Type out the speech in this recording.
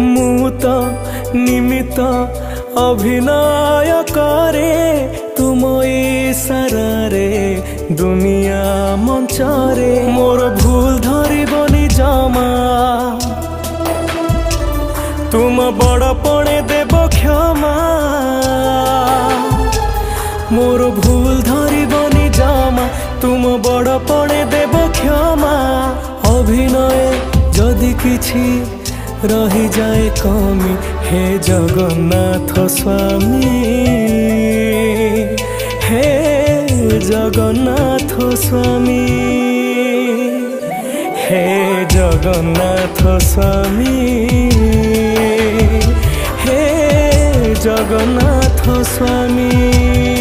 मु तो निमित्त अभिनय करे तुम इशारे दुनिया मंचरे मोर भूल धरबनी जमा तुम बड़ पणे देव क्षमा मोर भूल धरबनी जमा तुम बड़ पणे देव क्षमा अभिनय जदि किछि रही जाए कमी हे जगन्नाथ स्वामी हे जगन्नाथ स्वामी हे जगन्नाथ स्वामी हे जगन्नाथ स्वामी।